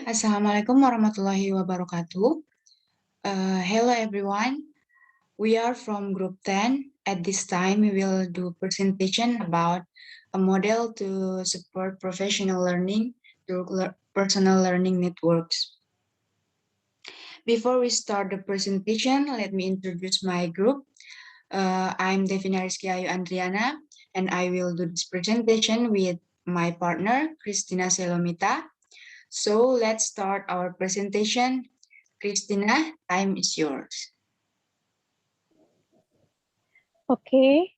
Assalamualaikum warahmatullahi wabarakatuh. Hello everyone. We are from Group 10. At this time, we will do presentation about a model to support professional learning through personal learning networks. Before we start the presentation, let me introduce my group. I'm Devina Rizky Ayu Andriana, and I will do this presentation with my partner, Christina Selomita. So let's start our presentation. Christina, time is yours. Okay,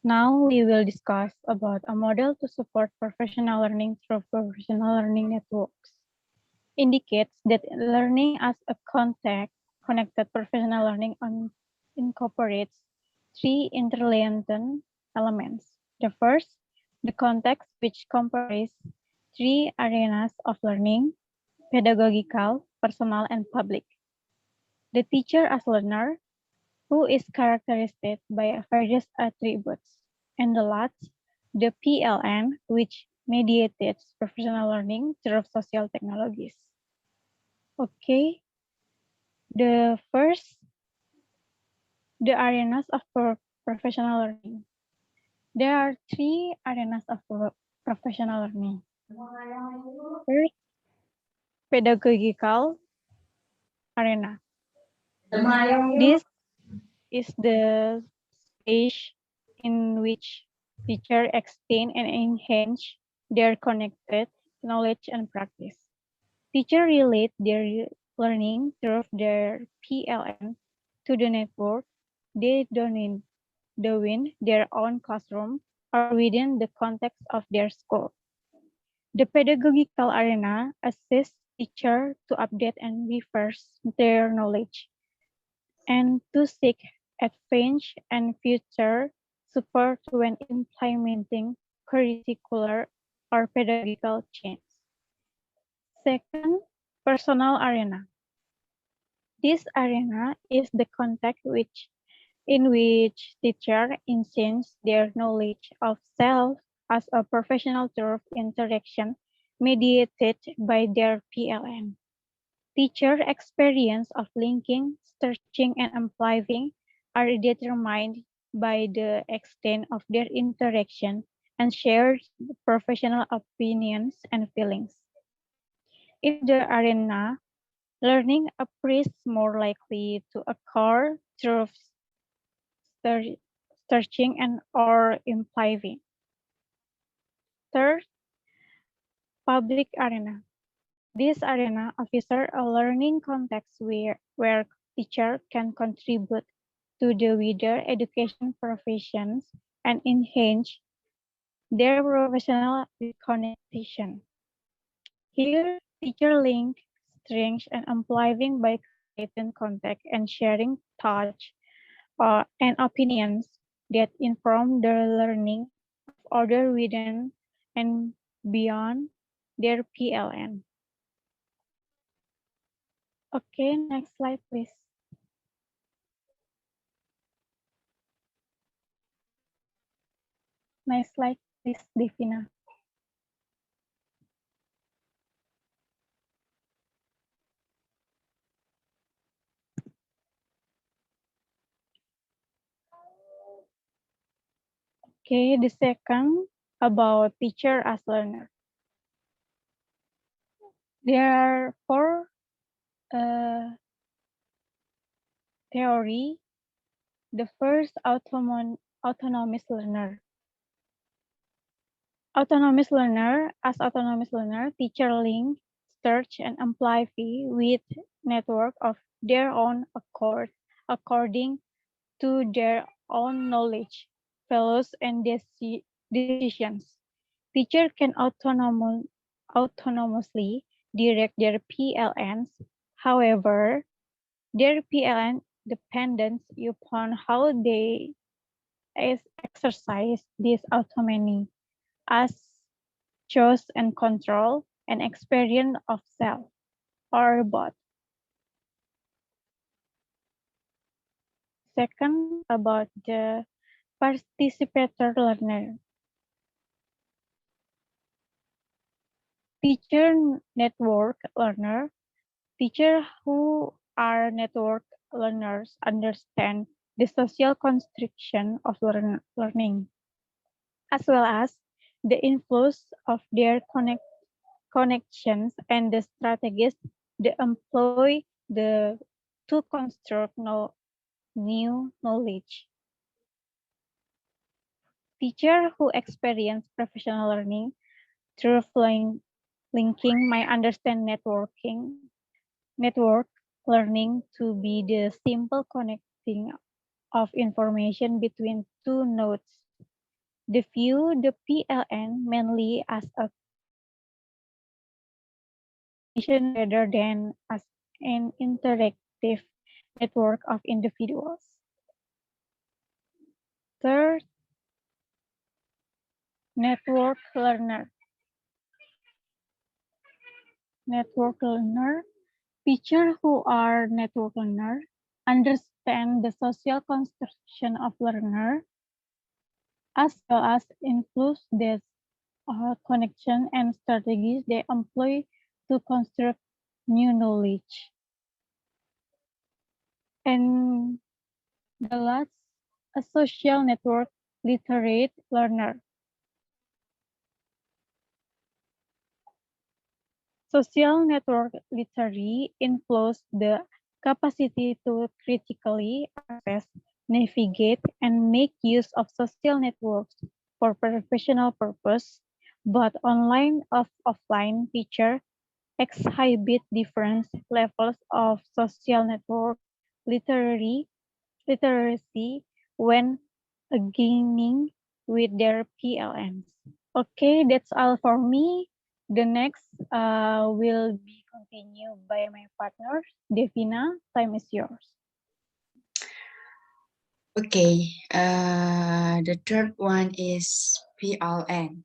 now we will discuss about a model to support professional learning through professional learning networks. Indicates that learning as a connected professional learning incorporates three interlinked elements. The first, the context, which comprises three arenas of learning: pedagogical, personal, and public. The teacher as learner, who is characterized by various attributes, and the last, the PLN, which mediates professional learning through social technologies. Okay, the first, the arenas of professional learning. There are three arenas of professional learning. First, pedagogical arena. This is the stage in which teachers extend and enhance their connected knowledge and practice. Teachers relate their learning through their PLN to the network they dominate their own classroom or within the context of their school. The pedagogical arena assists teachers to update and refresh their knowledge and to seek advance and future support when implementing curricular or pedagogical change. Second, personal arena. This arena is the context in which teachers enhance their knowledge of self as a professional through interaction mediated by their PLN. Teacher experience of linking, searching, and applying are determined by the extent of their interaction and shared professional opinions and feelings. In the arena, learning appears more likely to occur through searching and or implying. Third, public arena. This arena offers a learning context where teachers can contribute to the wider education professions and enhance their professional recognition. Here, teachers link strengths and amplifying by creating contact and sharing thoughts and opinions that inform their learning of others within and beyond their PLN. Okay, next slide, please. Next slide, please, Devina. Okay, the second about teacher as learner. There are four theory. The first, autonomous learner. Autonomous learner, teacher link, search, and apply with network of their own accord, according to their own knowledge, values, and decisions. Teacher can autonomously direct their PLNs. However, their PLN depends upon how they exercise this autonomy as choice and control and experience of self, or both. Second, about the participator learner. Teacher network learner. Teachers who are network learners understand the social construction of learning, as well as the influence of their connections and the strategies they employ to construct new knowledge. Teachers who experience professional learning through linking might understand network learning to be the simple connecting of information between two nodes. They view the PLN mainly as a combination rather than as an interactive network of individuals. Third, network learner. Network learner, teachers who are network learner understand the social construction of learner as well as influence the connection and strategies they employ to construct new knowledge. And the last, a social network literate learner. Social network literacy influence the capacity to critically assess, navigate, and make use of social networks for professional purpose, but online or offline teacher exhibit different levels of social network literary, literacy when beginning with their PLNs. Okay, that's all for me. The next will be continued by my partner, Devina. Time is yours. Okay, the third one is PLN.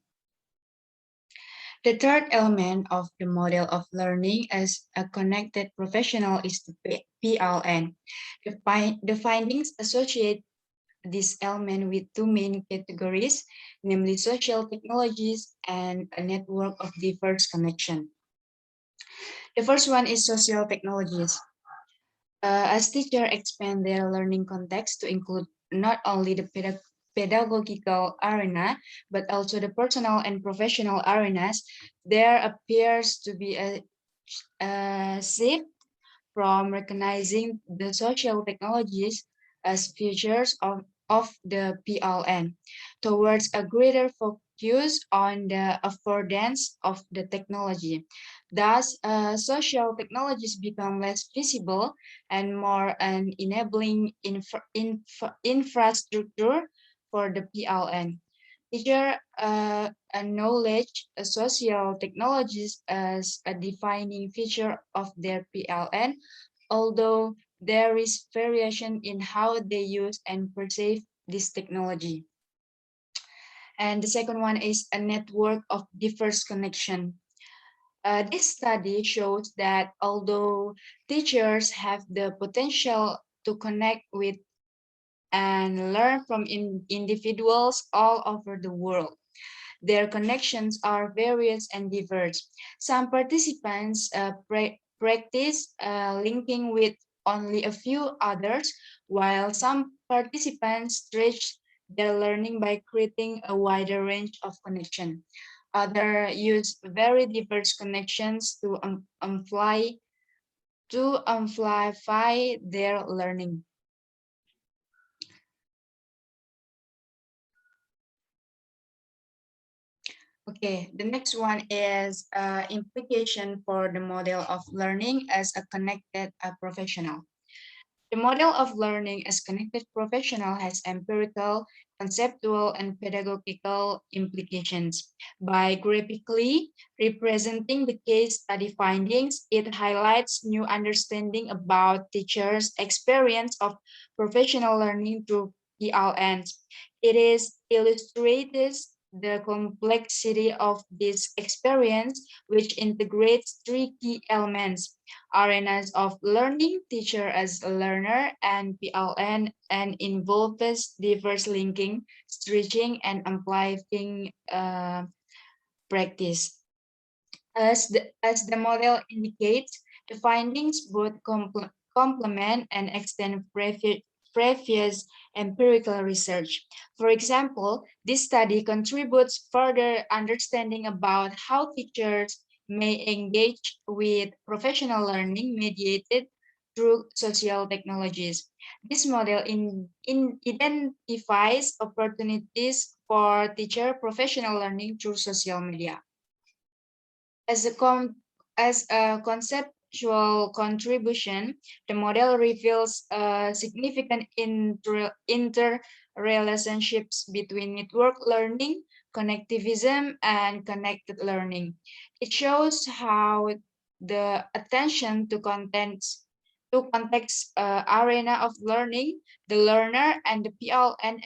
The third element of the model of learning as a connected professional is the PLN. The findings associate this element with two main categories, namely social technologies and a network of diverse connection. The first one is social technologies. As teachers expand their learning context to include not only the pedagogical arena, but also the personal and professional arenas, there appears to be a shift from recognizing the social technologies as features of the PLN towards a greater focus on the affordance of the technology. Thus, social technologies become less visible and more an enabling infrastructure for the PLN. Teacher acknowledge social technologies as a defining feature of their PLN, although there is variation in how they use and perceive this technology. And the second one is a network of diverse connection. This study shows that although teachers have the potential to connect with and learn from individuals all over the world, their connections are various and diverse. Some participants practice linking with only a few others, while some participants stretch their learning by creating a wider range of connection. Others use very diverse connections to amplify their learning. Okay, the next one is implication for the model of learning as a connected professional. The model of learning as connected professional has empirical, conceptual, and pedagogical implications. By graphically representing the case study findings, it highlights new understanding about teachers' experience of professional learning through PLNs. It is illustrates the complexity of this experience, which integrates three key elements: arenas of learning, teacher as a learner, and PLN, and involves diverse linking, stretching, and amplifying practice. As the model indicates, the findings both complement and extend previous empirical research. For example, this study contributes further understanding about how teachers may engage with professional learning mediated through social technologies. This model identifies opportunities for teacher professional learning through social media. As as a conceptual contribution, the model reveals significant interrelationships between network learning, connectivism, and connected learning. It shows how the attention to context arena of learning, the learner and the PLN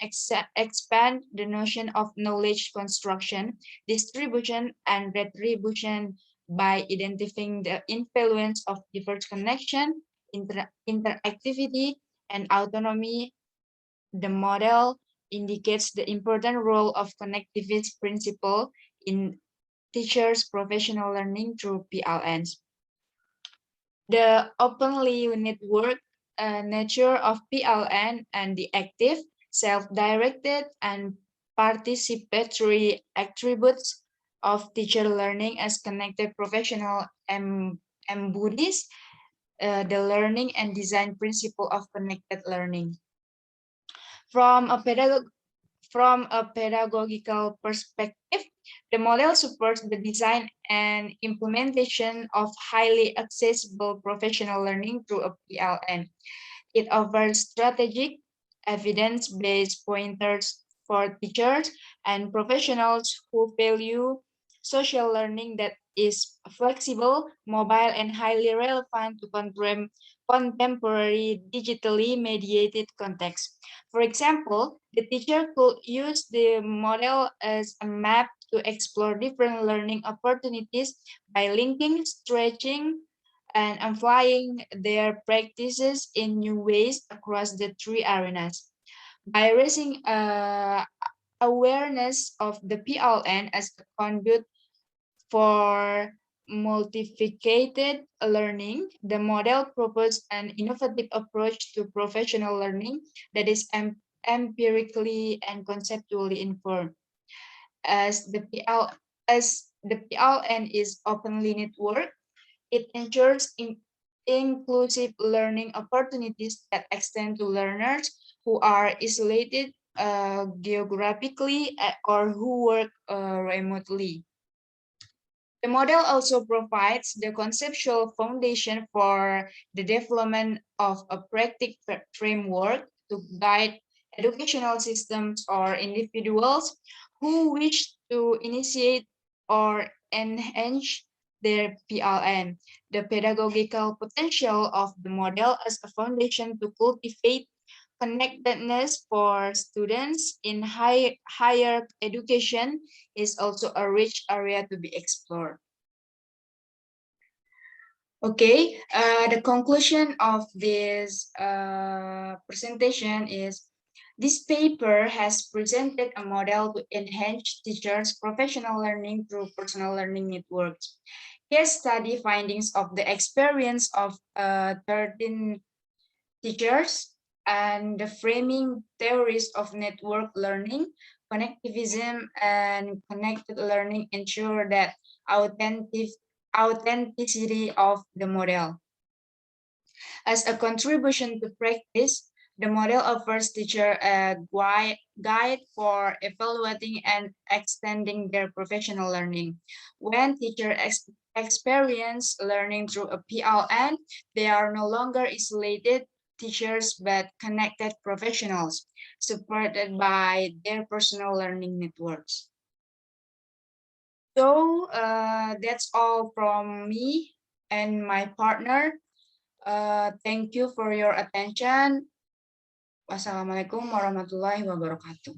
expand the notion of knowledge construction, distribution, and retribution by identifying the influence of diverse connection, interactivity, and autonomy. The model indicates the important role of connectivist principle in teachers' professional learning through PLNs. The openly networked nature of PLN and the active, self-directed, and participatory attributes of teacher learning as connected professional embodies the learning and design principle of connected learning. From a pedagogical perspective, the model supports the design and implementation of highly accessible professional learning through a PLN. It offers strategic, evidence-based pointers for teachers and professionals who value social learning that is flexible, mobile, and highly relevant to contemporary digitally mediated context. For example, the teacher could use the model as a map to explore different learning opportunities by linking, stretching, and applying their practices in new ways across the three arenas. By raising awareness of the PLN as a conduit for multiplicated learning, the model proposed an innovative approach to professional learning that is empirically and conceptually informed. As the PLN is openly networked, it ensures inclusive learning opportunities that extend to learners who are isolated geographically or who work remotely. The model also provides the conceptual foundation for the development of a practical framework to guide educational systems or individuals who wish to initiate or enhance their PLN. The pedagogical potential of the model as a foundation to cultivate connectedness for students in higher education is also a rich area to be explored. Okay, the conclusion of this presentation is this paper has presented a model to enhance teachers' professional learning through personal learning networks. Case study findings of the experience of 13 teachers and the framing theories of network learning, connectivism, and connected learning ensure that authenticity of the model. As a contribution to practice, the model offers teacher a guide for evaluating and extending their professional learning. When teachers experience learning through a PLN, they are no longer isolated teachers but connected professionals supported by their personal learning networks. So that's all from me and my partner. Thank you for your attention. Wassalamualaikum warahmatullahi wabarakatuh.